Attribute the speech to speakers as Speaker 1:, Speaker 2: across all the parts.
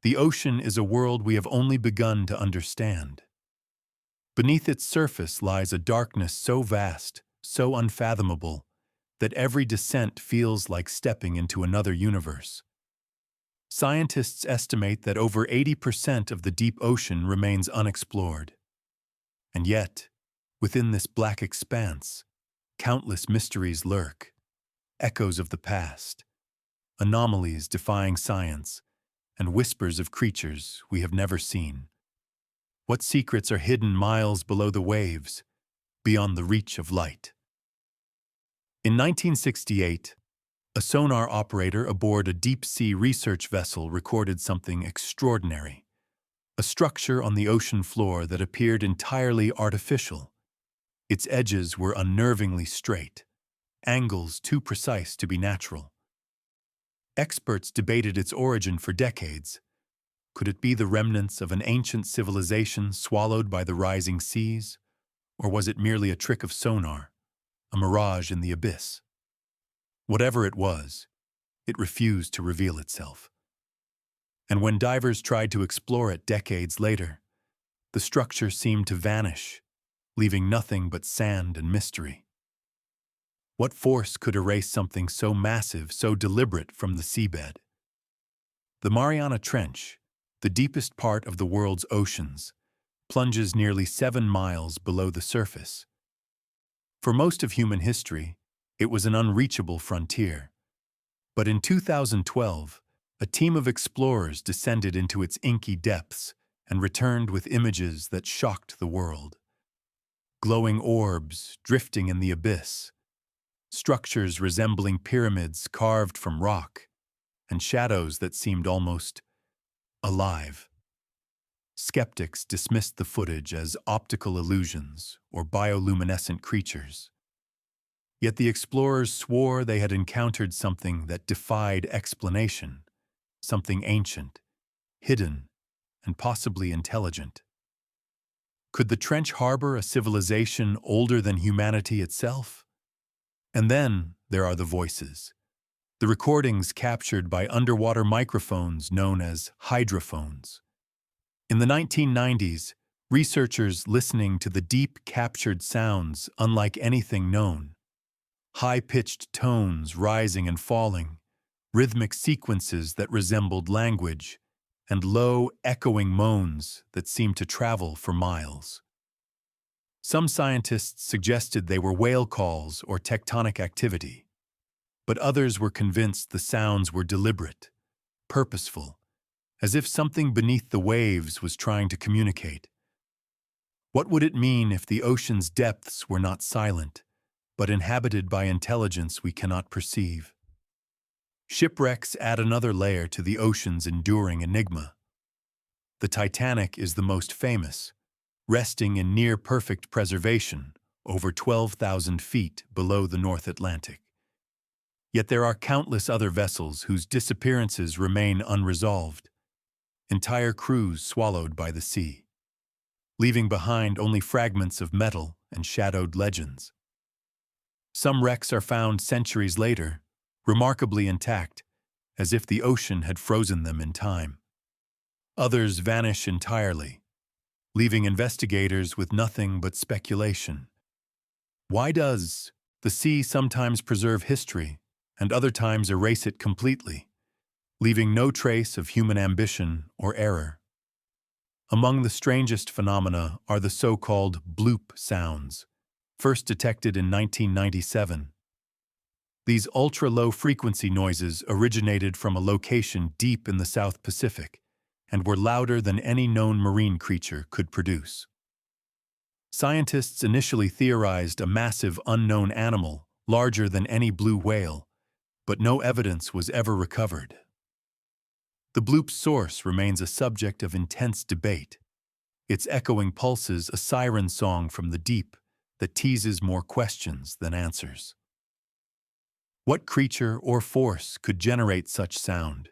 Speaker 1: The ocean is a world we have only begun to understand. Beneath its surface lies a darkness so vast, so unfathomable, that every descent feels like stepping into another universe. Scientists estimate that over 80% of the deep ocean remains unexplored. And yet, within this black expanse, countless mysteries lurk, echoes of the past, anomalies defying science, and whispers of creatures we have never seen. What secrets are hidden miles below the waves, beyond the reach of light? In 1968, a sonar operator aboard a deep-sea research vessel recorded something extraordinary. A structure on the ocean floor that appeared entirely artificial. Its edges were unnervingly straight, angles too precise to be natural. Experts debated its origin for decades. Could it be the remnants of an ancient civilization swallowed by the rising seas? Or was it merely a trick of sonar, a mirage in the abyss? Whatever it was, it refused to reveal itself. And when divers tried to explore it decades later, the structure seemed to vanish, leaving nothing but sand and mystery. What force could erase something so massive, so deliberate from the seabed? The Mariana Trench, the deepest part of the world's oceans, plunges nearly 7 miles below the surface. For most of human history, it was an unreachable frontier. But in 2012, a team of explorers descended into its inky depths and returned with images that shocked the world. Glowing orbs drifting in the abyss, structures resembling pyramids carved from rock, and shadows that seemed almost alive. Skeptics dismissed the footage as optical illusions or bioluminescent creatures. Yet the explorers swore they had encountered something that defied explanation, something ancient, hidden, and possibly intelligent. Could the trench harbor a civilization older than humanity itself? And then there are the voices, the recordings captured by underwater microphones known as hydrophones. In the 1990s, researchers listening to the deep captured sounds unlike anything known. High-pitched tones rising and falling, rhythmic sequences that resembled language, and low, echoing moans that seemed to travel for miles. Some scientists suggested they were whale calls or tectonic activity, but others were convinced the sounds were deliberate, purposeful, as if something beneath the waves was trying to communicate. What would it mean if the ocean's depths were not silent, but inhabited by intelligence we cannot perceive? Shipwrecks add another layer to the ocean's enduring enigma. The Titanic is the most famous, resting in near-perfect preservation over 12,000 feet below the North Atlantic. Yet there are countless other vessels whose disappearances remain unresolved, entire crews swallowed by the sea, leaving behind only fragments of metal and shadowed legends. Some wrecks are found centuries later, remarkably intact, as if the ocean had frozen them in time. Others vanish entirely, leaving investigators with nothing but speculation. Why does the sea sometimes preserve history and other times erase it completely, leaving no trace of human ambition or error? Among the strangest phenomena are the so-called bloop sounds, first detected in 1997. These ultra-low frequency noises originated from a location deep in the South Pacific and were louder than any known marine creature could produce. Scientists initially theorized a massive unknown animal larger than any blue whale, but no evidence was ever recovered. The bloop's source remains a subject of intense debate, its echoing pulses a siren song from the deep that teases more questions than answers. What creature or force could generate such sound,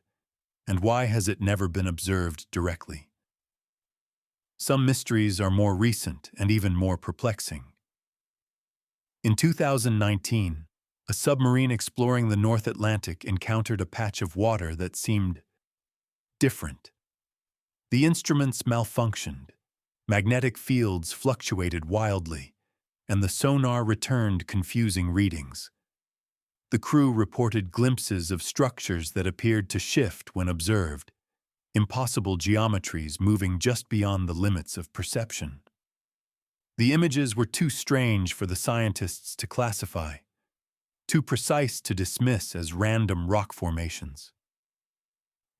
Speaker 1: and why has it never been observed directly? Some mysteries are more recent and even more perplexing. In 2019, a submarine exploring the North Atlantic encountered a patch of water that seemed different, The instruments malfunctioned, magnetic fields fluctuated wildly, and the sonar returned confusing readings. The crew reported glimpses of structures that appeared to shift when observed, impossible geometries moving just beyond the limits of perception. The images were too strange for the scientists to classify, too precise to dismiss as random rock formations.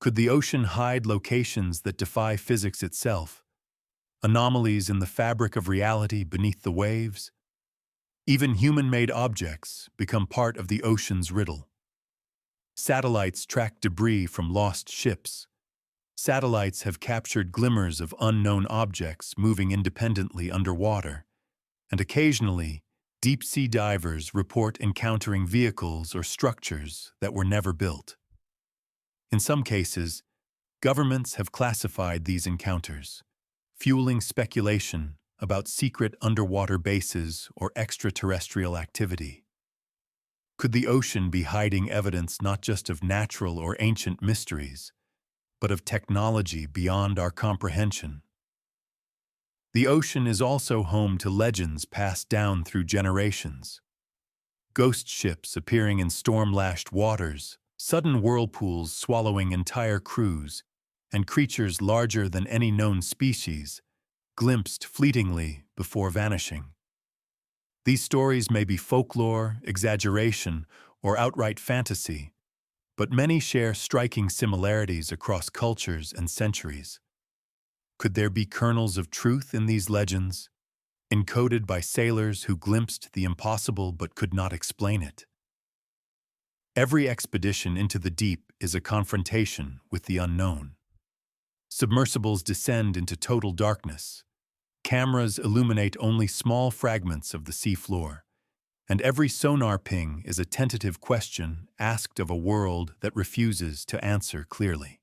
Speaker 1: Could the ocean hide locations that defy physics itself? Anomalies in the fabric of reality beneath the waves? Even human-made objects become part of the ocean's riddle. Satellites track debris from lost ships. Satellites have captured glimmers of unknown objects moving independently underwater, and occasionally, deep-sea divers report encountering vehicles or structures that were never built. In some cases, governments have classified these encounters, fueling speculation about secret underwater bases or extraterrestrial activity. Could the ocean be hiding evidence not just of natural or ancient mysteries, but of technology beyond our comprehension? The ocean is also home to legends passed down through generations. Ghost ships appearing in storm-lashed waters, sudden whirlpools swallowing entire crews, and creatures larger than any known species, glimpsed fleetingly before vanishing. These stories may be folklore, exaggeration, or outright fantasy, but many share striking similarities across cultures and centuries. Could there be kernels of truth in these legends, encoded by sailors who glimpsed the impossible but could not explain it? Every expedition into the deep is a confrontation with the unknown. Submersibles descend into total darkness. Cameras illuminate only small fragments of the seafloor, and every sonar ping is a tentative question asked of a world that refuses to answer clearly.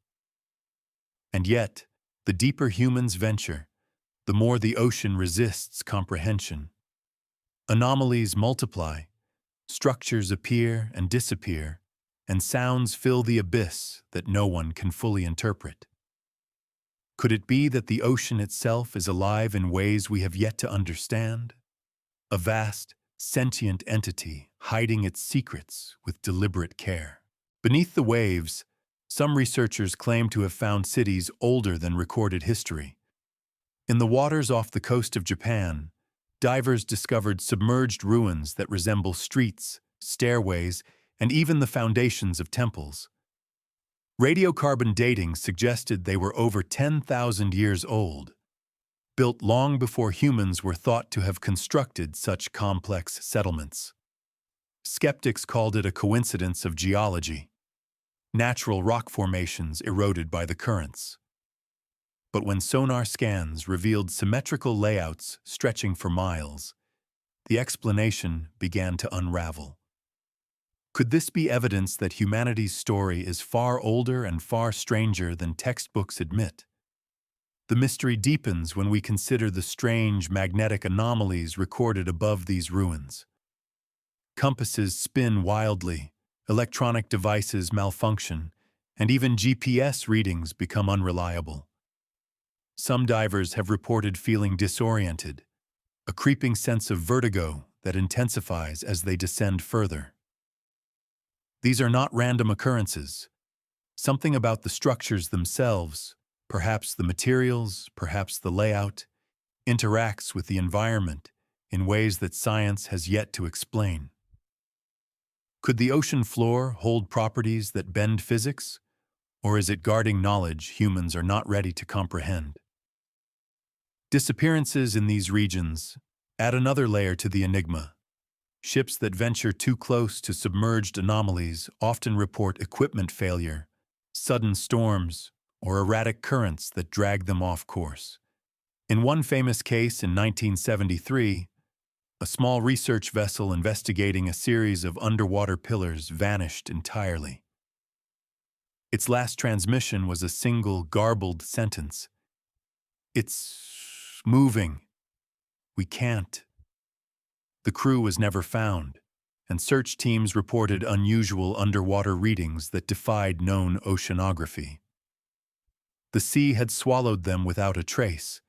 Speaker 1: And yet, the deeper humans venture, the more the ocean resists comprehension. Anomalies multiply, structures appear and disappear, and sounds fill the abyss that no one can fully interpret. Could it be that the ocean itself is alive in ways we have yet to understand? A vast, sentient entity hiding its secrets with deliberate care. Beneath the waves, some researchers claim to have found cities older than recorded history. In the waters off the coast of Japan, divers discovered submerged ruins that resemble streets, stairways, and even the foundations of temples. Radiocarbon dating suggested they were over 10,000 years old, built long before humans were thought to have constructed such complex settlements. Skeptics called it a coincidence of geology, natural rock formations eroded by the currents. But when sonar scans revealed symmetrical layouts stretching for miles, the explanation began to unravel. Could this be evidence that humanity's story is far older and far stranger than textbooks admit? The mystery deepens when we consider the strange magnetic anomalies recorded above these ruins. Compasses spin wildly, electronic devices malfunction, and even GPS readings become unreliable. Some divers have reported feeling disoriented, a creeping sense of vertigo that intensifies as they descend further. These are not random occurrences. Something about the structures themselves, perhaps the materials, perhaps the layout, interacts with the environment in ways that science has yet to explain. Could the ocean floor hold properties that bend physics, or is it guarding knowledge humans are not ready to comprehend? Disappearances in these regions add another layer to the enigma. Ships that venture too close to submerged anomalies often report equipment failure, sudden storms, or erratic currents that drag them off course. In one famous case in 1973, a small research vessel investigating a series of underwater pillars vanished entirely. Its last transmission was a single garbled sentence. "It's moving. We can't." The crew was never found, and search teams reported unusual underwater readings that defied known oceanography. The sea had swallowed them without a trace,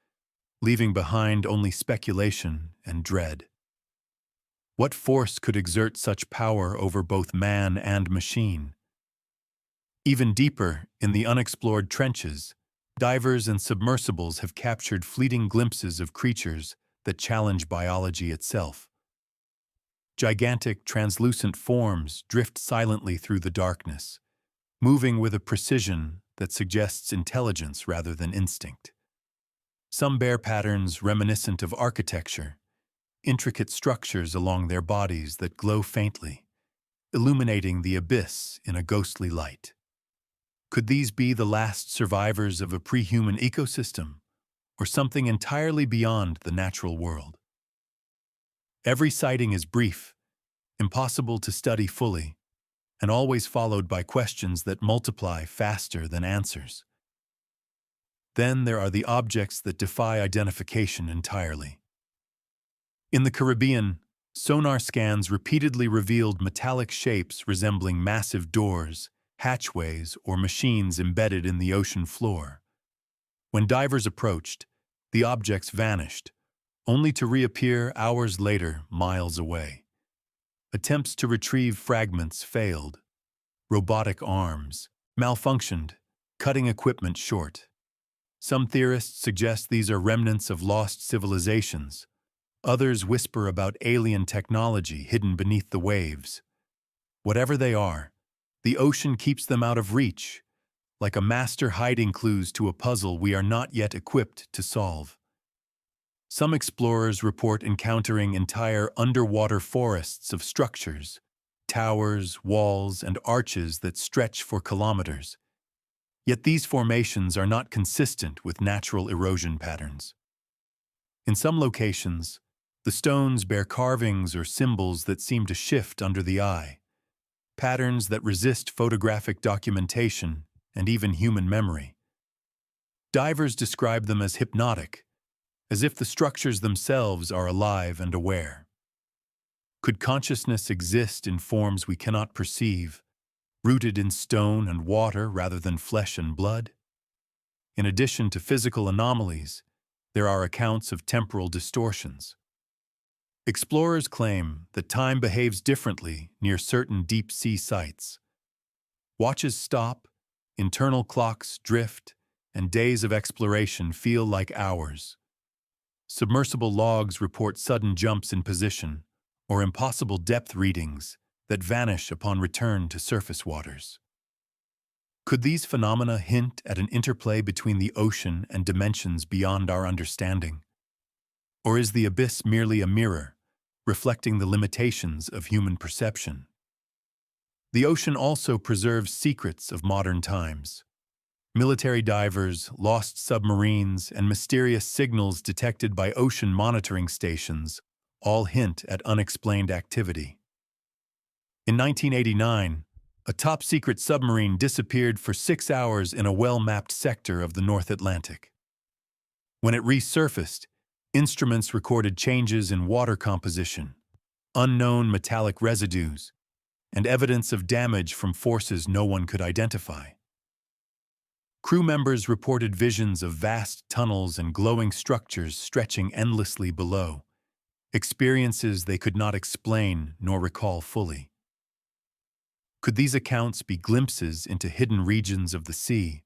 Speaker 1: leaving behind only speculation and dread. What force could exert such power over both man and machine? Even deeper, in the unexplored trenches, divers and submersibles have captured fleeting glimpses of creatures that challenge biology itself. Gigantic, translucent forms drift silently through the darkness, moving with a precision that suggests intelligence rather than instinct. Some bear patterns reminiscent of architecture, intricate structures along their bodies that glow faintly, illuminating the abyss in a ghostly light. Could these be the last survivors of a pre-human ecosystem, or something entirely beyond the natural world? Every sighting is brief, impossible to study fully, and always followed by questions that multiply faster than answers. Then there are the objects that defy identification entirely. In the Caribbean, sonar scans repeatedly revealed metallic shapes resembling massive doors, hatchways, or machines embedded in the ocean floor. When divers approached, the objects vanished, only to reappear hours later, miles away. Attempts to retrieve fragments failed. Robotic arms malfunctioned, cutting equipment short. Some theorists suggest these are remnants of lost civilizations. Others whisper about alien technology hidden beneath the waves. Whatever they are, the ocean keeps them out of reach, like a master hiding clues to a puzzle we are not yet equipped to solve. Some explorers report encountering entire underwater forests of structures, towers, walls, and arches that stretch for kilometers. Yet these formations are not consistent with natural erosion patterns. In some locations, the stones bear carvings or symbols that seem to shift under the eye, patterns that resist photographic documentation and even human memory. Divers describe them as hypnotic, as if the structures themselves are alive and aware. Could consciousness exist in forms we cannot perceive, rooted in stone and water rather than flesh and blood? In addition to physical anomalies, there are accounts of temporal distortions. Explorers claim that time behaves differently near certain deep-sea sites. Watches stop, internal clocks drift, and days of exploration feel like hours. Submersible logs report sudden jumps in position or impossible depth readings that vanish upon return to surface waters. Could these phenomena hint at an interplay between the ocean and dimensions beyond our understanding? Or is the abyss merely a mirror, reflecting the limitations of human perception? The ocean also preserves secrets of modern times. Military divers, lost submarines, and mysterious signals detected by ocean monitoring stations all hint at unexplained activity. In 1989, a top-secret submarine disappeared for 6 hours in a well-mapped sector of the North Atlantic. When it resurfaced, instruments recorded changes in water composition, unknown metallic residues, and evidence of damage from forces no one could identify. Crew members reported visions of vast tunnels and glowing structures stretching endlessly below, experiences they could not explain nor recall fully. Could these accounts be glimpses into hidden regions of the sea,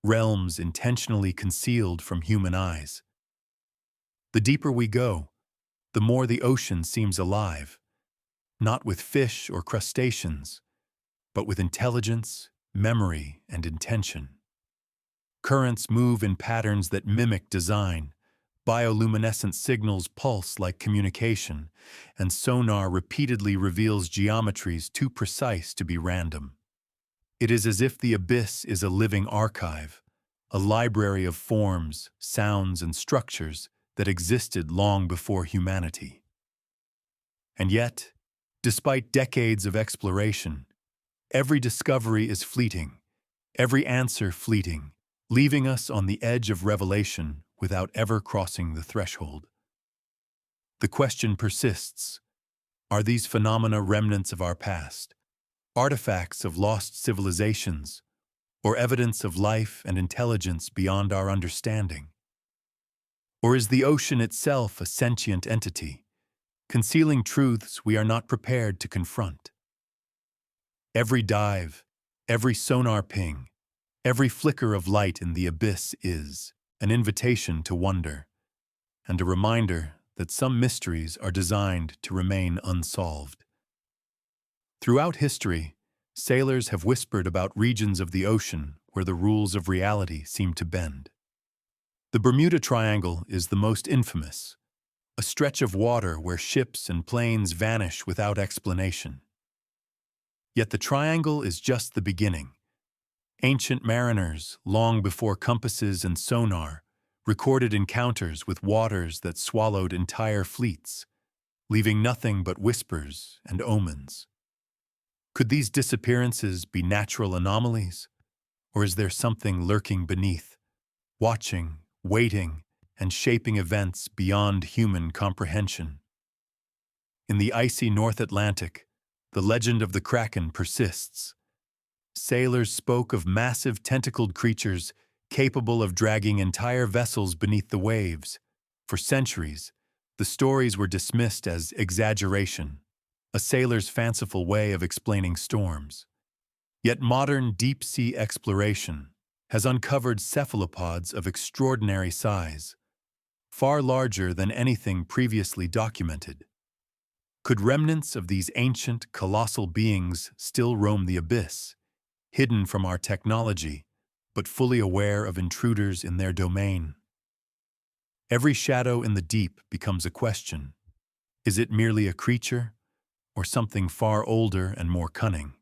Speaker 1: realms intentionally concealed from human eyes? The deeper we go, the more the ocean seems alive, not with fish or crustaceans, but with intelligence, memory, and intention. Currents move in patterns that mimic design, bioluminescent signals pulse like communication, and sonar repeatedly reveals geometries too precise to be random. It is as if the abyss is a living archive, a library of forms, sounds, and structures that existed long before humanity. And yet, despite decades of exploration, every discovery is fleeting, every answer fleeting, leaving us on the edge of revelation without ever crossing the threshold. The question persists: are these phenomena remnants of our past, artifacts of lost civilizations, or evidence of life and intelligence beyond our understanding? Or is the ocean itself a sentient entity, concealing truths we are not prepared to confront? Every dive, every sonar ping, every flicker of light in the abyss is an invitation to wonder, and a reminder that some mysteries are designed to remain unsolved. Throughout history, sailors have whispered about regions of the ocean where the rules of reality seem to bend. The Bermuda Triangle is the most infamous, a stretch of water where ships and planes vanish without explanation. Yet the triangle is just the beginning. Ancient mariners, long before compasses and sonar, recorded encounters with waters that swallowed entire fleets, leaving nothing but whispers and omens. Could these disappearances be natural anomalies, or is there something lurking beneath, watching, waiting, and shaping events beyond human comprehension? In the icy North Atlantic, the legend of the Kraken persists. Sailors spoke of massive tentacled creatures capable of dragging entire vessels beneath the waves. For centuries, the stories were dismissed as exaggeration, a sailor's fanciful way of explaining storms. Yet modern deep-sea exploration has uncovered cephalopods of extraordinary size, far larger than anything previously documented. Could remnants of these ancient, colossal beings still roam the abyss, hidden from our technology, but fully aware of intruders in their domain? Every shadow in the deep becomes a question. Is it merely a creature, or something far older and more cunning?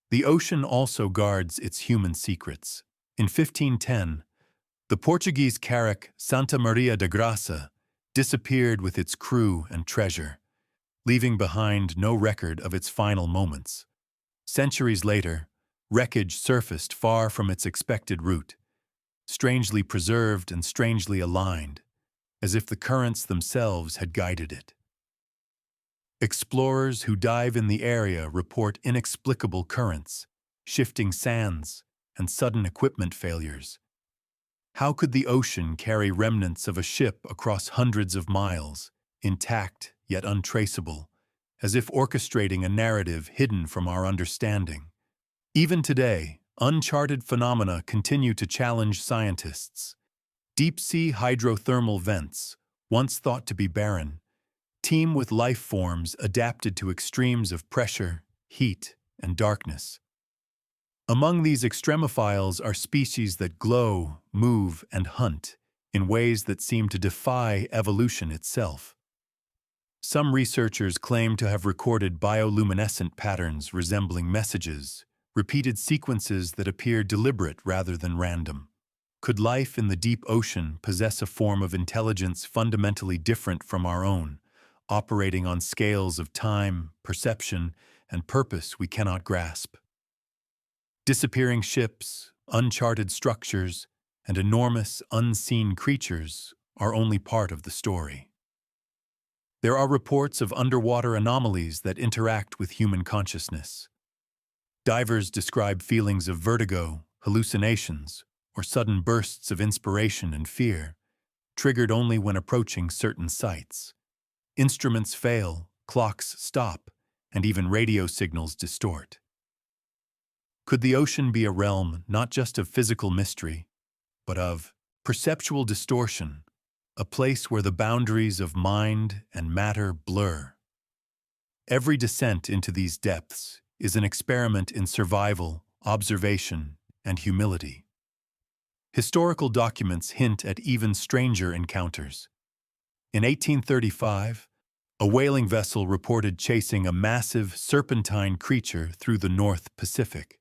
Speaker 1: The ocean also guards its human secrets. In 1510, the Portuguese carrack Santa Maria da Graça disappeared with its crew and treasure, leaving behind no record of its final moments. Centuries later, wreckage surfaced far from its expected route, strangely preserved and strangely aligned, as if the currents themselves had guided it. Explorers who dive in the area report inexplicable currents, shifting sands, and sudden equipment failures. How could the ocean carry remnants of a ship across hundreds of miles, intact yet untraceable, as if orchestrating a narrative hidden from our understanding? Even today, uncharted phenomena continue to challenge scientists. Deep-sea hydrothermal vents, once thought to be barren, teem with life forms adapted to extremes of pressure, heat, and darkness. Among these extremophiles are species that glow, move, and hunt in ways that seem to defy evolution itself. Some researchers claim to have recorded bioluminescent patterns resembling messages, repeated sequences that appear deliberate rather than random. Could life in the deep ocean possess a form of intelligence fundamentally different from our own, operating on scales of time, perception, and purpose we cannot grasp? Disappearing ships, uncharted structures, and enormous, unseen creatures are only part of the story. There are reports of underwater anomalies that interact with human consciousness. Divers describe feelings of vertigo, hallucinations, or sudden bursts of inspiration and fear, triggered only when approaching certain sites. Instruments fail, clocks stop, and even radio signals distort. Could the ocean be a realm not just of physical mystery, but of perceptual distortion, a place where the boundaries of mind and matter blur? Every descent into these depths is an experiment in survival, observation, and humility. Historical documents hint at even stranger encounters. In 1835, a whaling vessel reported chasing a massive serpentine creature through the North Pacific.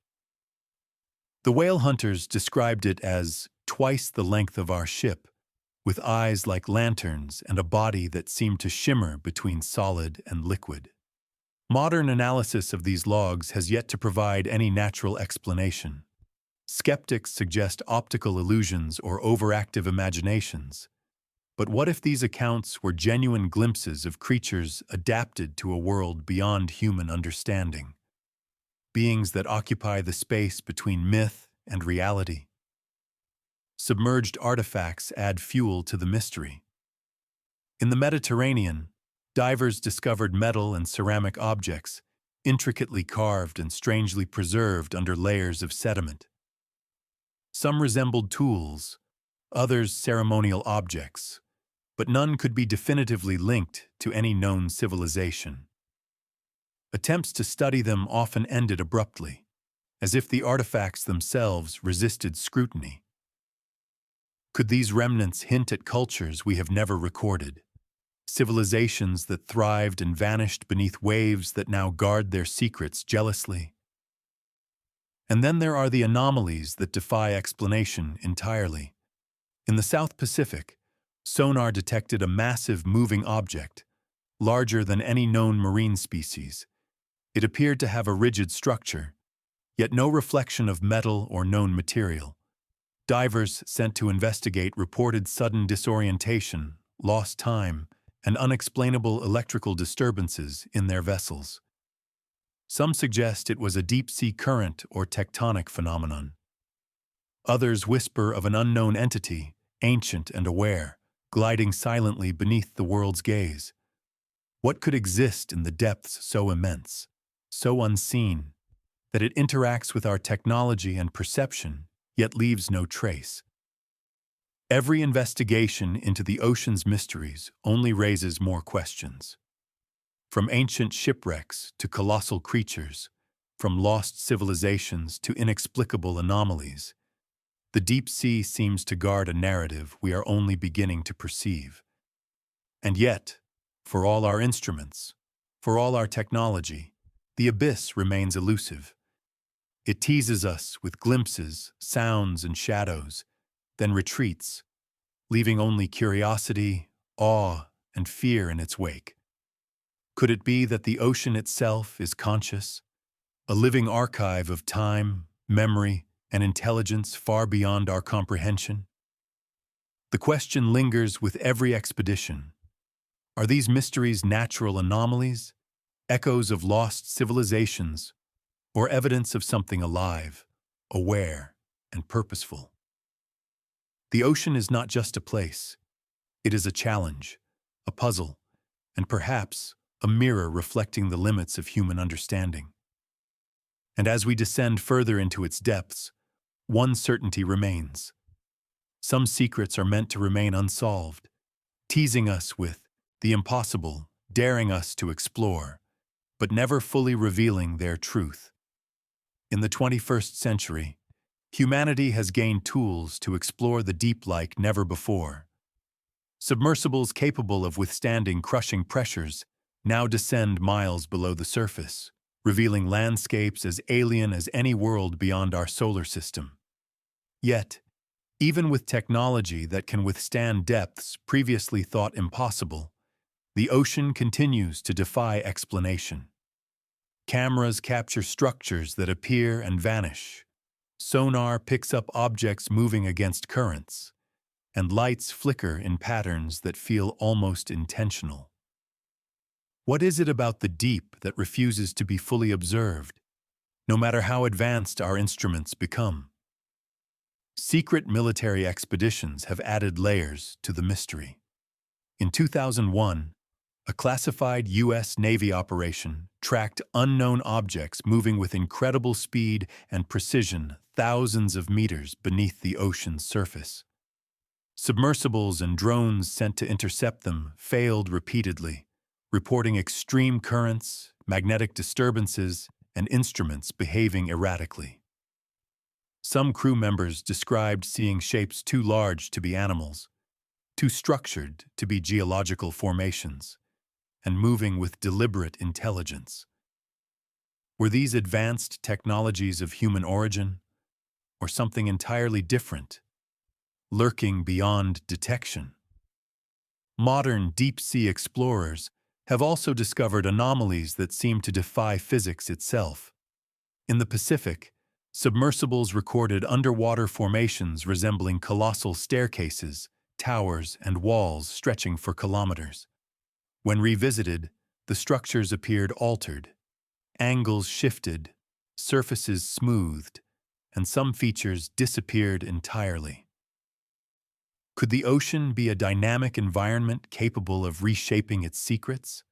Speaker 1: The whale hunters described it as twice the length of our ship, with eyes like lanterns and a body that seemed to shimmer between solid and liquid. Modern analysis of these logs has yet to provide any natural explanation. Skeptics suggest optical illusions or overactive imaginations. But what if these accounts were genuine glimpses of creatures adapted to a world beyond human understanding? Beings that occupy the space between myth and reality. Submerged artifacts add fuel to the mystery. In the Mediterranean, divers discovered metal and ceramic objects, intricately carved and strangely preserved under layers of sediment. Some resembled tools, others ceremonial objects, but none could be definitively linked to any known civilization. Attempts to study them often ended abruptly, as if the artifacts themselves resisted scrutiny. Could these remnants hint at cultures we have never recorded? Civilizations that thrived and vanished beneath waves that now guard their secrets jealously? And then there are the anomalies that defy explanation entirely. In the South Pacific, sonar detected a massive moving object, larger than any known marine species. It appeared to have a rigid structure, yet no reflection of metal or known material. Divers sent to investigate reported sudden disorientation, lost time, and unexplainable electrical disturbances in their vessels. Some suggest it was a deep-sea current or tectonic phenomenon. Others whisper of an unknown entity, ancient and aware, gliding silently beneath the world's gaze. What could exist in the depths so immense, so unseen, that it interacts with our technology and perception, yet leaves no trace? Every investigation into the ocean's mysteries only raises more questions. From ancient shipwrecks to colossal creatures, from lost civilizations to inexplicable anomalies, the deep sea seems to guard a narrative we are only beginning to perceive. And yet, for all our instruments, for all our technology, the abyss remains elusive. It teases us with glimpses, sounds, and shadows, then retreats, leaving only curiosity, awe, and fear in its wake. Could it be that the ocean itself is conscious, a living archive of time, memory, and intelligence far beyond our comprehension? The question lingers with every expedition. Are these mysteries natural anomalies, echoes of lost civilizations, or evidence of something alive, aware, and purposeful? The ocean is not just a place. It is a challenge, a puzzle, and perhaps a mirror reflecting the limits of human understanding. And as we descend further into its depths, one certainty remains. Some secrets are meant to remain unsolved, teasing us with the impossible, daring us to explore, but never fully revealing their truth. In the 21st century, humanity has gained tools to explore the deep like never before. Submersibles capable of withstanding crushing pressures now descend miles below the surface, revealing landscapes as alien as any world beyond our solar system. Yet, even with technology that can withstand depths previously thought impossible, the ocean continues to defy explanation. Cameras capture structures that appear and vanish. Sonar picks up objects moving against currents, and lights flicker in patterns that feel almost intentional. What is it about the deep that refuses to be fully observed, no matter how advanced our instruments become? Secret military expeditions have added layers to the mystery. In 2001, a classified U.S. Navy operation tracked unknown objects moving with incredible speed and precision thousands of meters beneath the ocean's surface. Submersibles and drones sent to intercept them failed repeatedly, reporting extreme currents, magnetic disturbances, and instruments behaving erratically. Some crew members described seeing shapes too large to be animals, too structured to be geological formations, and moving with deliberate intelligence. Were these advanced technologies of human origin, or something entirely different, lurking beyond detection? Modern deep-sea explorers have also discovered anomalies that seem to defy physics itself. In the Pacific, submersibles recorded underwater formations resembling colossal staircases, towers, and walls stretching for kilometers. When revisited, the structures appeared altered, angles shifted, surfaces smoothed, and some features disappeared entirely. Could the ocean be a dynamic environment capable of reshaping its secrets?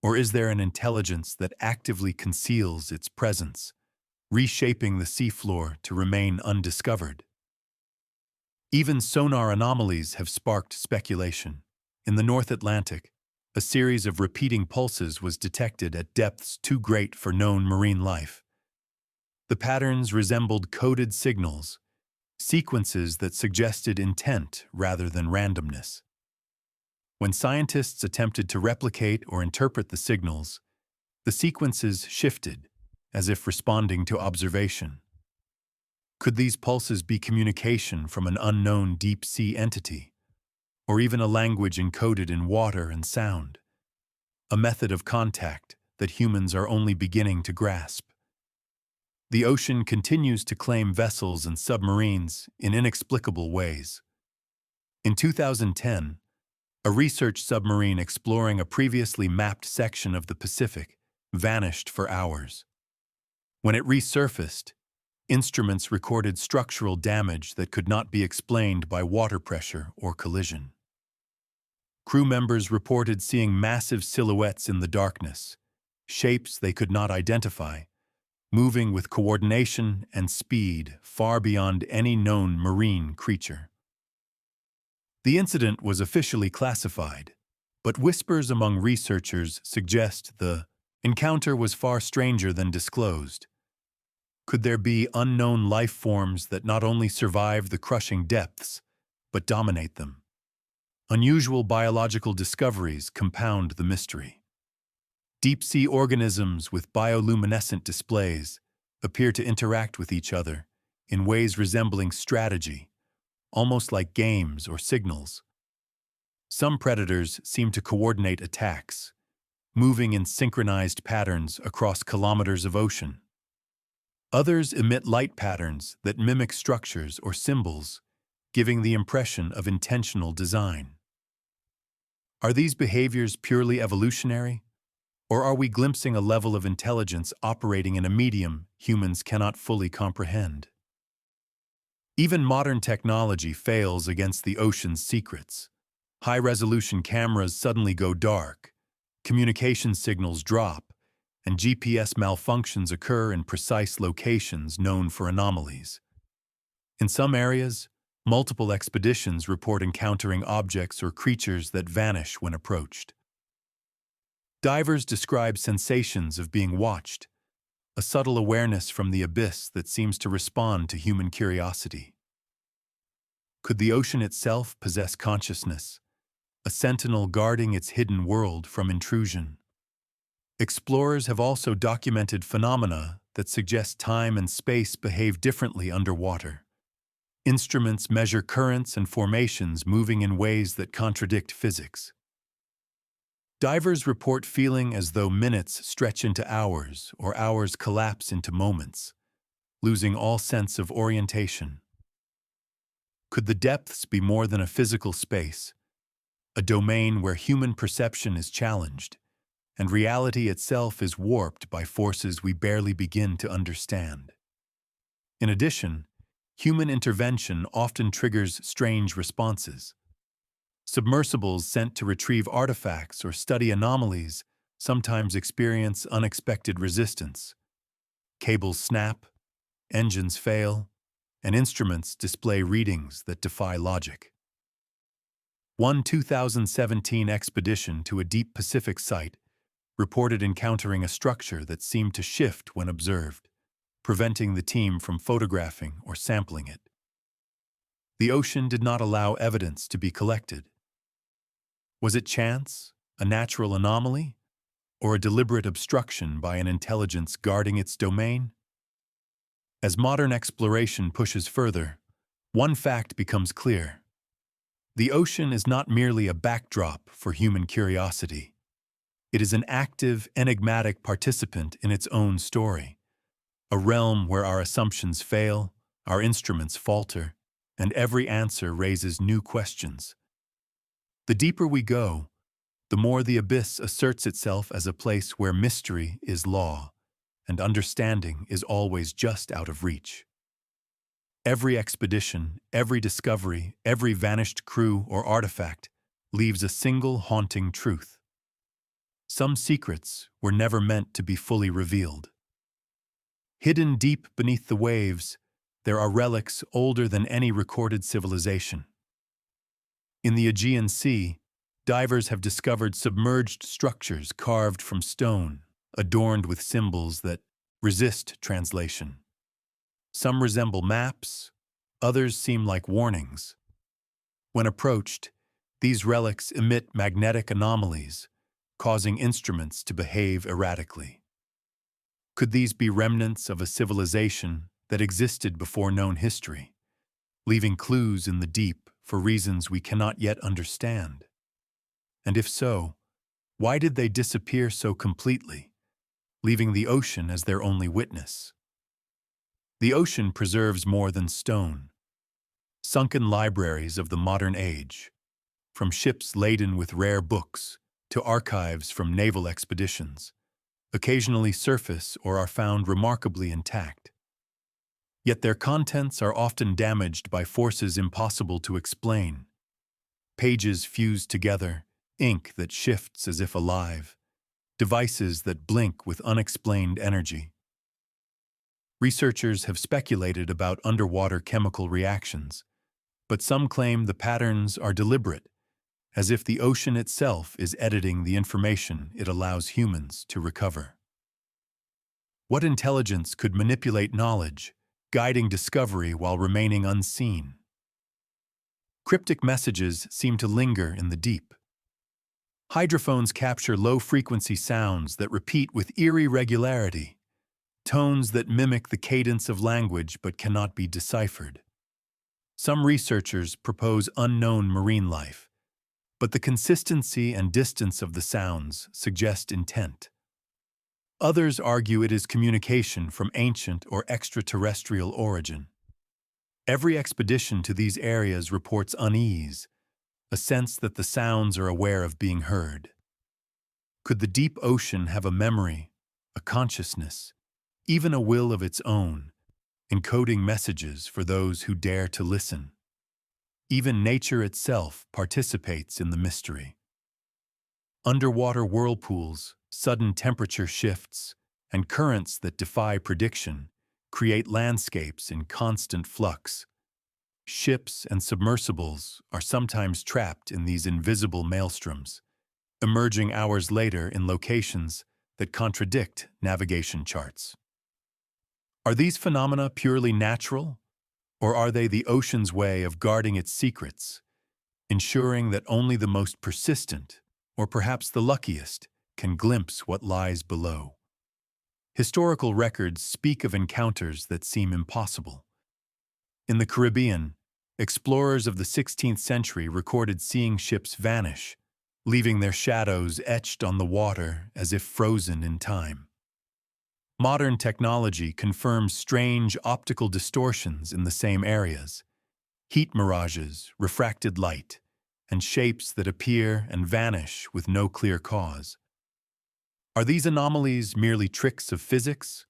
Speaker 1: Or is there an intelligence that actively conceals its presence, reshaping the seafloor to remain undiscovered? Even sonar anomalies have sparked speculation. In the North Atlantic, a series of repeating pulses was detected at depths too great for known marine life. The patterns resembled coded signals, sequences that suggested intent rather than randomness. When scientists attempted to replicate or interpret the signals, the sequences shifted, as if responding to observation. Could these pulses be communication from an unknown deep-sea entity, or even a language encoded in water and sound? A method of contact that humans are only beginning to grasp. The ocean continues to claim vessels and submarines in inexplicable ways. In 2010, a research submarine exploring a previously mapped section of the Pacific vanished for hours. When it resurfaced, instruments recorded structural damage that could not be explained by water pressure or collision. Crew members reported seeing massive silhouettes in the darkness, shapes they could not identify, moving with coordination and speed far beyond any known marine creature. The incident was officially classified, but whispers among researchers suggest the encounter was far stranger than disclosed. Could there be unknown life forms that not only survive the crushing depths, but dominate them? Unusual biological discoveries compound the mystery. Deep-sea organisms with bioluminescent displays appear to interact with each other in ways resembling strategy, almost like games or signals. Some predators seem to coordinate attacks, moving in synchronized patterns across kilometers of ocean. Others emit light patterns that mimic structures or symbols, giving the impression of intentional design. Are these behaviors purely evolutionary, or are we glimpsing a level of intelligence operating in a medium humans cannot fully comprehend? Even modern technology fails against the ocean's secrets. High-resolution cameras suddenly go dark, communication signals drop, and GPS malfunctions occur in precise locations known for anomalies. In some areas, multiple expeditions report encountering objects or creatures that vanish when approached. Divers describe sensations of being watched, a subtle awareness from the abyss that seems to respond to human curiosity. Could the ocean itself possess consciousness, a sentinel guarding its hidden world from intrusion? Explorers have also documented phenomena that suggest time and space behave differently underwater. Instruments measure currents and formations moving in ways that contradict physics. Divers report feeling as though minutes stretch into hours or hours collapse into moments, losing all sense of orientation. Could the depths be more than a physical space, a domain where human perception is challenged, and reality itself is warped by forces we barely begin to understand? In addition, human intervention often triggers strange responses. Submersibles sent to retrieve artifacts or study anomalies sometimes experience unexpected resistance. Cables snap, engines fail, and instruments display readings that defy logic. One 2017 expedition to a deep Pacific site reported encountering a structure that seemed to shift when observed, preventing the team from photographing or sampling it. The ocean did not allow evidence to be collected. Was it chance, a natural anomaly, or a deliberate obstruction by an intelligence guarding its domain? As modern exploration pushes further, one fact becomes clear. The ocean is not merely a backdrop for human curiosity. It is an active, enigmatic participant in its own story, a realm where our assumptions fail, our instruments falter, and every answer raises new questions. The deeper we go, the more the abyss asserts itself as a place where mystery is law, and understanding is always just out of reach. Every expedition, every discovery, every vanished crew or artifact leaves a single haunting truth. Some secrets were never meant to be fully revealed. Hidden deep beneath the waves, there are relics older than any recorded civilization. In the Aegean Sea, divers have discovered submerged structures carved from stone, adorned with symbols that resist translation. Some resemble maps, others seem like warnings. When approached, these relics emit magnetic anomalies, causing instruments to behave erratically. Could these be remnants of a civilization that existed before known history, leaving clues in the deep for reasons we cannot yet understand? And if so, why did they disappear so completely, leaving the ocean as their only witness? The ocean preserves more than stone. Sunken libraries of the modern age, from ships laden with rare books to archives from naval expeditions, occasionally surface or are found remarkably intact. Yet their contents are often damaged by forces impossible to explain. Pages fused together, ink that shifts as if alive, devices that blink with unexplained energy. Researchers have speculated about underwater chemical reactions, but some claim the patterns are deliberate, as if the ocean itself is editing the information it allows humans to recover. What intelligence could manipulate knowledge, guiding discovery while remaining unseen? Cryptic messages seem to linger in the deep. Hydrophones capture low-frequency sounds that repeat with eerie regularity, tones that mimic the cadence of language but cannot be deciphered. Some researchers propose unknown marine life, but the consistency and distance of the sounds suggest intent. Others argue it is communication from ancient or extraterrestrial origin. Every expedition to these areas reports unease, a sense that the sounds are aware of being heard. Could the deep ocean have a memory, a consciousness, even a will of its own, encoding messages for those who dare to listen? Even nature itself participates in the mystery. Underwater whirlpools, sudden temperature shifts, and currents that defy prediction create landscapes in constant flux. Ships and submersibles are sometimes trapped in these invisible maelstroms, emerging hours later in locations that contradict navigation charts. Are these phenomena purely natural, or are they the ocean's way of guarding its secrets, ensuring that only the most persistent, or perhaps the luckiest, can glimpse what lies below? Historical records speak of encounters that seem impossible. In the Caribbean, explorers of the 16th century recorded seeing ships vanish, leaving their shadows etched on the water as if frozen in time. Modern technology confirms strange optical distortions in the same areas, heat mirages, refracted light, and shapes that appear and vanish with no clear cause. Are these anomalies merely tricks of physics,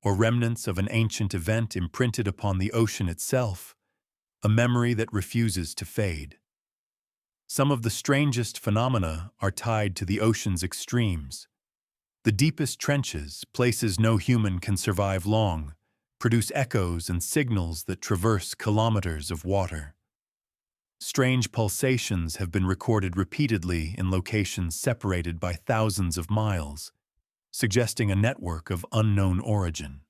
Speaker 1: or remnants of an ancient event imprinted upon the ocean itself, a memory that refuses to fade? Some of the strangest phenomena are tied to the ocean's extremes. The deepest trenches, places no human can survive long, produce echoes and signals that traverse kilometers of water. Strange pulsations have been recorded repeatedly in locations separated by thousands of miles, suggesting a network of unknown origin.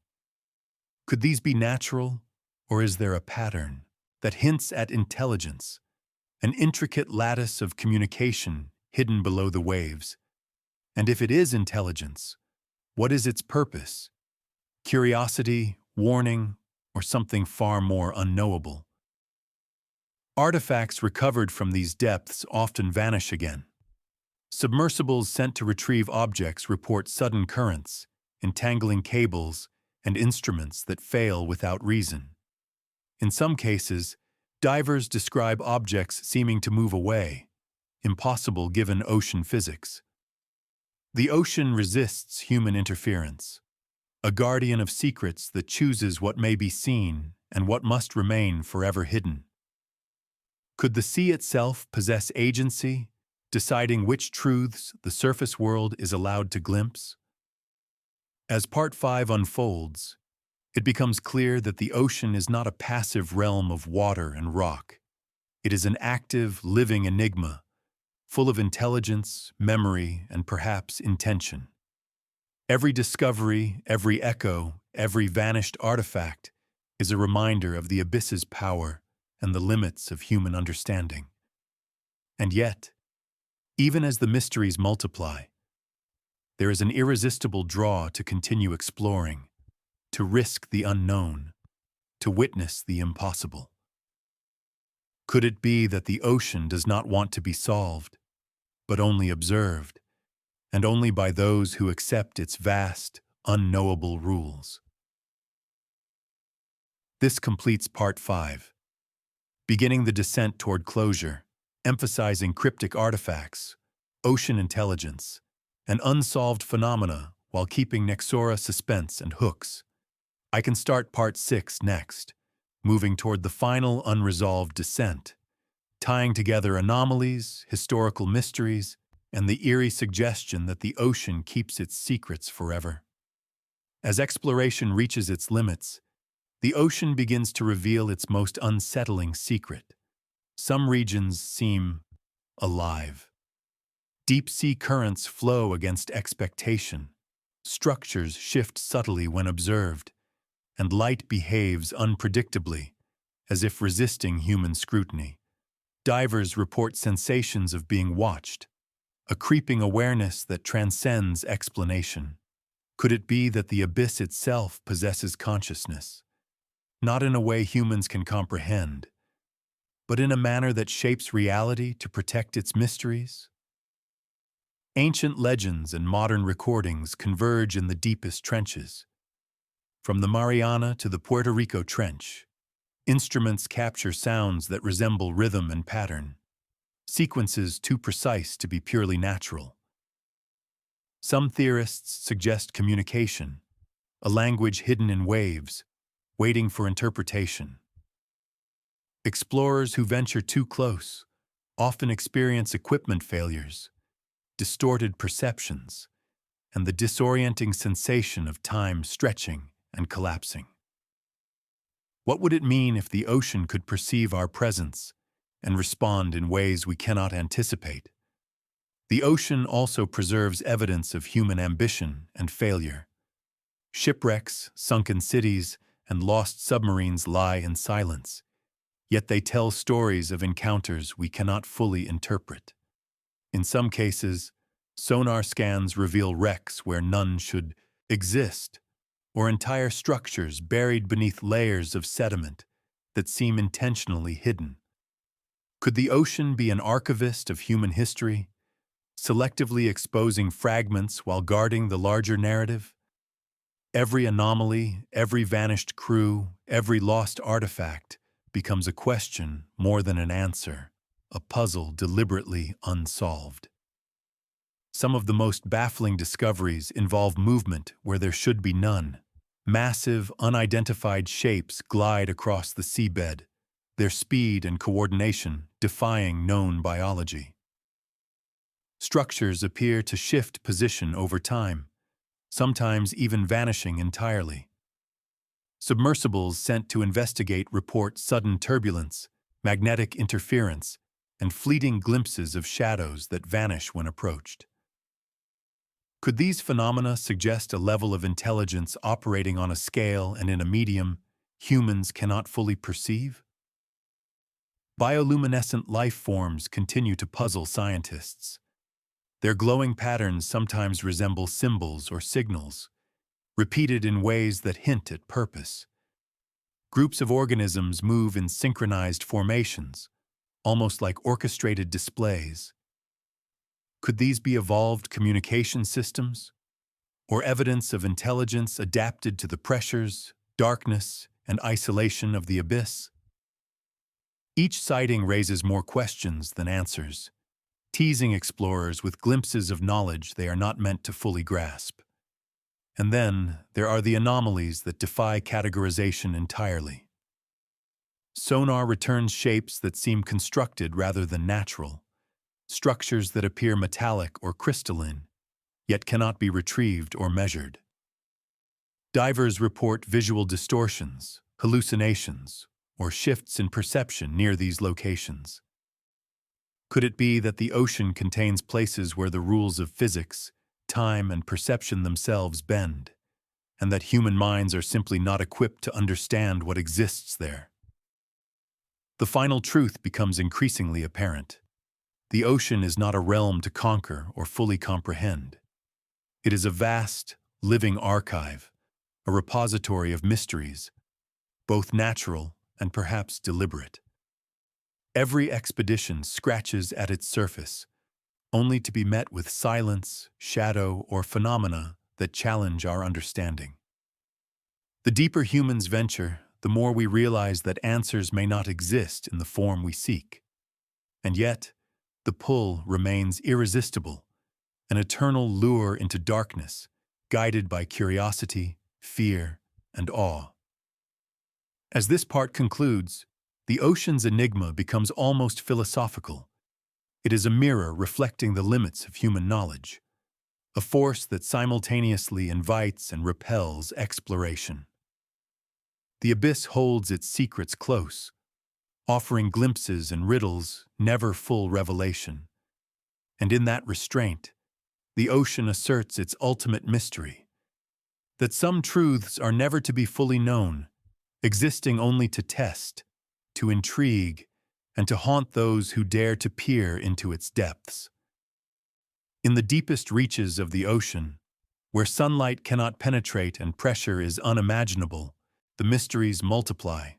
Speaker 1: Could these be natural, or is there a pattern that hints at intelligence, an intricate lattice of communication hidden below the waves? And if it is intelligence, what is its purpose? Curiosity, warning, or something far more unknowable? Artifacts recovered from these depths often vanish again. Submersibles sent to retrieve objects report sudden currents, entangling cables, and instruments that fail without reason. In some cases, divers describe objects seeming to move away, impossible given ocean physics. The ocean resists human interference, a guardian of secrets that chooses what may be seen and what must remain forever hidden. Could the sea itself possess agency, deciding which truths the surface world is allowed to glimpse? As Part 5 unfolds, it becomes clear that the ocean is not a passive realm of water and rock. It is an active, living enigma, full of intelligence, memory, and perhaps intention. Every discovery, every echo, every vanished artifact is a reminder of the abyss's power and the limits of human understanding. And yet, even as the mysteries multiply, there is an irresistible draw to continue exploring, to risk the unknown, to witness the impossible. Could it be that the ocean does not want to be solved, but only observed, and only by those who accept its vast, unknowable rules? This completes Part 5, beginning the descent toward closure, emphasizing cryptic artifacts, ocean intelligence, and unsolved phenomena while keeping Nexora suspense and hooks. I can start Part 6 next, moving toward the final unresolved descent, tying together anomalies, historical mysteries, and the eerie suggestion that the ocean keeps its secrets forever. As exploration reaches its limits, the ocean begins to reveal its most unsettling secret. Some regions seem alive. Deep-sea currents flow against expectation. Structures shift subtly when observed, and light behaves unpredictably, as if resisting human scrutiny. Divers report sensations of being watched, a creeping awareness that transcends explanation. Could it be that the abyss itself possesses consciousness? Not in a way humans can comprehend, but in a manner that shapes reality to protect its mysteries? Ancient legends and modern recordings converge in the deepest trenches. From the Mariana to the Puerto Rico Trench, instruments capture sounds that resemble rhythm and pattern, sequences too precise to be purely natural. Some theorists suggest communication, a language hidden in waves, waiting for interpretation. Explorers who venture too close often experience equipment failures, distorted perceptions, and the disorienting sensation of time stretching and collapsing. What would it mean if the ocean could perceive our presence and respond in ways we cannot anticipate? The ocean also preserves evidence of human ambition and failure. Shipwrecks, sunken cities, and lost submarines lie in silence, yet they tell stories of encounters we cannot fully interpret. In some cases, sonar scans reveal wrecks where none should exist, or entire structures buried beneath layers of sediment that seem intentionally hidden. Could the ocean be an archivist of human history, selectively exposing fragments while guarding the larger narrative? Every anomaly, every vanished crew, every lost artifact becomes a question more than an answer, a puzzle deliberately unsolved. Some of the most baffling discoveries involve movement where there should be none. Massive, unidentified shapes glide across the seabed, their speed and coordination defying known biology. Structures appear to shift position over time, sometimes even vanishing entirely. Submersibles sent to investigate report sudden turbulence, magnetic interference, and fleeting glimpses of shadows that vanish when approached. Could these phenomena suggest a level of intelligence operating on a scale and in a medium humans cannot fully perceive? Bioluminescent life forms continue to puzzle scientists. Their glowing patterns sometimes resemble symbols or signals, repeated in ways that hint at purpose. Groups of organisms move in synchronized formations, almost like orchestrated displays. Could these be evolved communication systems, or evidence of intelligence adapted to the pressures, darkness, and isolation of the abyss? Each sighting raises more questions than answers, teasing explorers with glimpses of knowledge they are not meant to fully grasp. And then there are the anomalies that defy categorization entirely. Sonar returns shapes that seem constructed rather than natural, structures that appear metallic or crystalline, yet cannot be retrieved or measured. Divers report visual distortions, hallucinations, or shifts in perception near these locations. Could it be that the ocean contains places where the rules of physics, time, and perception themselves bend, and that human minds are simply not equipped to understand what exists there? The final truth becomes increasingly apparent. The ocean is not a realm to conquer or fully comprehend. It is a vast, living archive, a repository of mysteries, both natural and perhaps deliberate. Every expedition scratches at its surface, only to be met with silence, shadow, or phenomena that challenge our understanding. The deeper humans venture, the more we realize that answers may not exist in the form we seek. And yet, the pull remains irresistible, an eternal lure into darkness, guided by curiosity, fear, and awe. As this part concludes, the ocean's enigma becomes almost philosophical. It is a mirror reflecting the limits of human knowledge, a force that simultaneously invites and repels exploration. The abyss holds its secrets close, offering glimpses and riddles, never full revelation. And in that restraint, the ocean asserts its ultimate mystery, that some truths are never to be fully known, existing only to test, to intrigue, and to haunt those who dare to peer into its depths. In the deepest reaches of the ocean, where sunlight cannot penetrate and pressure is unimaginable, the mysteries multiply.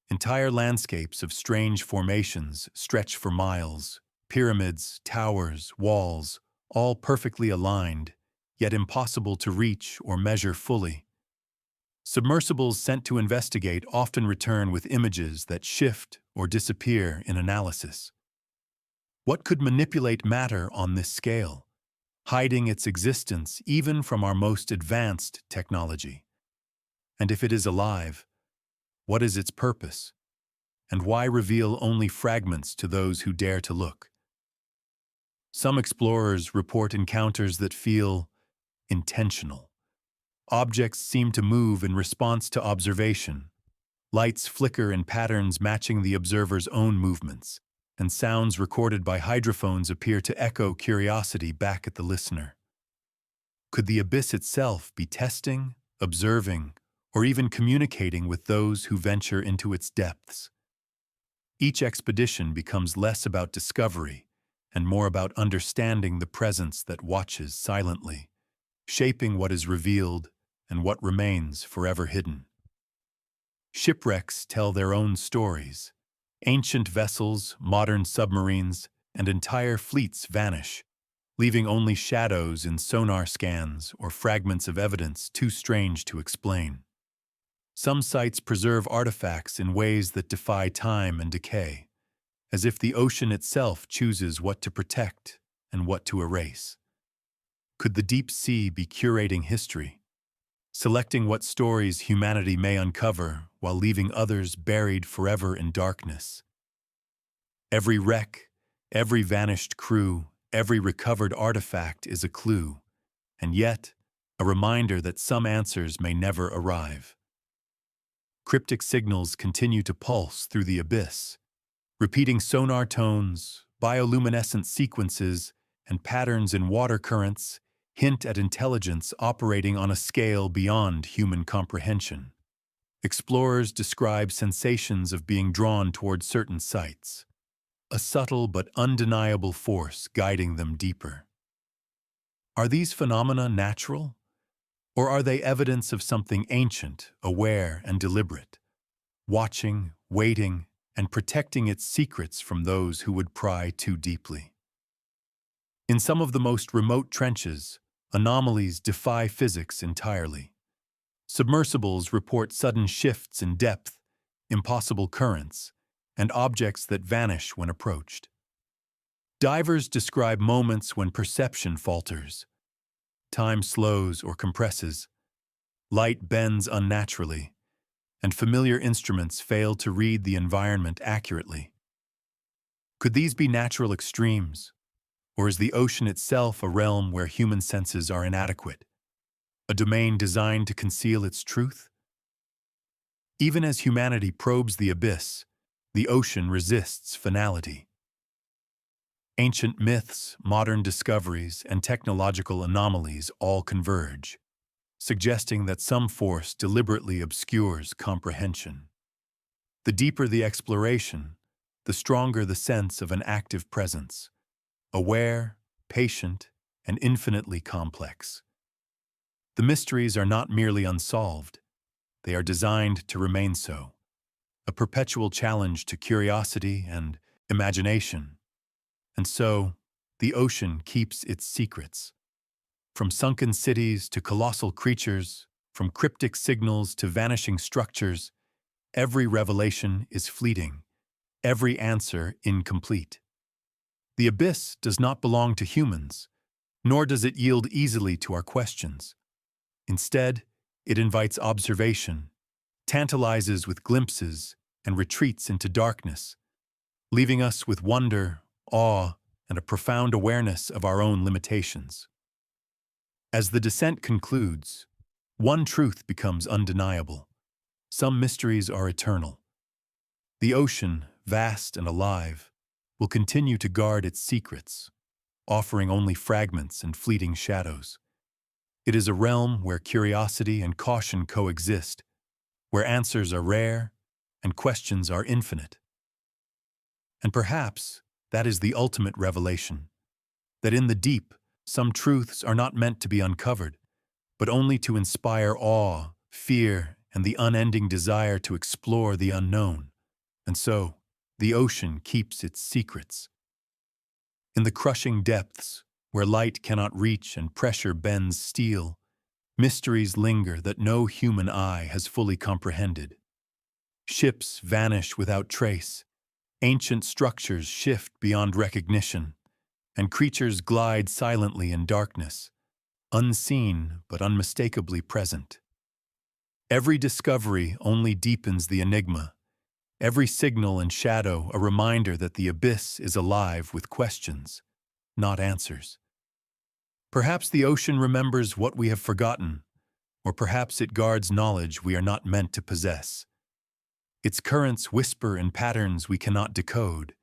Speaker 1: Entire landscapes of strange formations stretch for miles, pyramids, towers, walls, all perfectly aligned, yet impossible to reach or measure fully. Submersibles sent to investigate often return with images that shift or disappear in analysis. What could manipulate matter on this scale, hiding its existence even from our most advanced technology? And if it is alive, what is its purpose? And why reveal only fragments to those who dare to look? Some explorers report encounters that feel intentional. Objects seem to move in response to observation. Lights flicker in patterns matching the observer's own movements, and sounds recorded by hydrophones appear to echo curiosity back at the listener. Could the abyss itself be testing, observing, or even communicating with those who venture into its depths? Each expedition becomes less about discovery and more about understanding the presence that watches silently, shaping what is revealed and what remains forever hidden. Shipwrecks tell their own stories. Ancient vessels, modern submarines, and entire fleets vanish, leaving only shadows in sonar scans or fragments of evidence too strange to explain. Some sites preserve artifacts in ways that defy time and decay, as if the ocean itself chooses what to protect and what to erase. Could the deep sea be curating history, selecting what stories humanity may uncover while leaving others buried forever in darkness? Every wreck, every vanished crew, every recovered artifact is a clue, and yet a reminder that some answers may never arrive. Cryptic signals continue to pulse through the abyss, repeating sonar tones, bioluminescent sequences, and patterns in water currents hint at intelligence operating on a scale beyond human comprehension. Explorers describe sensations of being drawn toward certain sites, a subtle but undeniable force guiding them deeper. Are these phenomena natural? Or are they evidence of something ancient, aware, and deliberate, watching, waiting, and protecting its secrets from those who would pry too deeply? In some of the most remote trenches, anomalies defy physics entirely. Submersibles report sudden shifts in depth, impossible currents, and objects that vanish when approached. Divers describe moments when perception falters. Time slows or compresses. Light bends unnaturally, and familiar instruments fail to read the environment accurately. Could these be natural extremes? Or is the ocean itself a realm where human senses are inadequate, a domain designed to conceal its truth? Even as humanity probes the abyss, the ocean resists finality. Ancient myths, modern discoveries, and technological anomalies all converge, suggesting that some force deliberately obscures comprehension. The deeper the exploration, the stronger the sense of an active presence, aware, patient, and infinitely complex. The mysteries are not merely unsolved, they are designed to remain so, a perpetual challenge to curiosity and imagination. And so, the ocean keeps its secrets. From sunken cities to colossal creatures, from cryptic signals to vanishing structures, every revelation is fleeting, every answer incomplete. The abyss does not belong to humans, nor does it yield easily to our questions. Instead, it invites observation, tantalizes with glimpses, and retreats into darkness, leaving us with wonder, awe, and a profound awareness of our own limitations. As the descent concludes, one truth becomes undeniable. Some mysteries are eternal. The ocean, vast and alive, will continue to guard its secrets, offering only fragments and fleeting shadows. It is a realm where curiosity and caution coexist, where answers are rare and questions are infinite. And perhaps that is the ultimate revelation, that in the deep, some truths are not meant to be uncovered, but only to inspire awe, fear, and the unending desire to explore the unknown. And so, the ocean keeps its secrets. In the crushing depths, where light cannot reach and pressure bends steel, mysteries linger that no human eye has fully comprehended. Ships vanish without trace, ancient structures shift beyond recognition, and creatures glide silently in darkness, unseen but unmistakably present. Every discovery only deepens the enigma, every signal and shadow a reminder that the abyss is alive with questions, not answers. Perhaps the ocean remembers what we have forgotten, or perhaps it guards knowledge we are not meant to possess. Its currents whisper in patterns we cannot decode.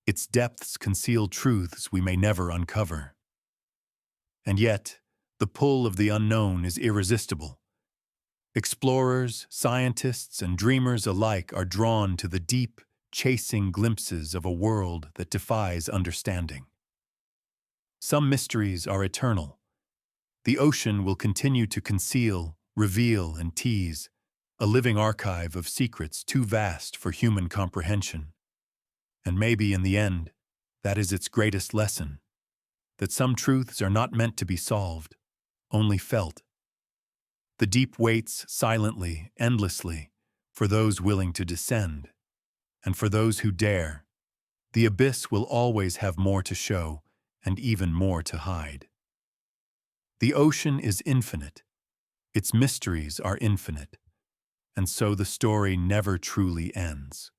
Speaker 1: Its depths conceal truths we may never uncover. And yet, the pull of the unknown is irresistible. Explorers, scientists, and dreamers alike are drawn to the deep, chasing glimpses of a world that defies understanding. Some mysteries are eternal. The ocean will continue to conceal, reveal, and tease, a living archive of secrets too vast for human comprehension. And maybe, in the end, that is its greatest lesson, that some truths are not meant to be solved, only felt. The deep waits silently, endlessly, for those willing to descend. And for those who dare, the abyss will always have more to show and even more to hide. The ocean is infinite. Its mysteries are infinite. And so the story never truly ends.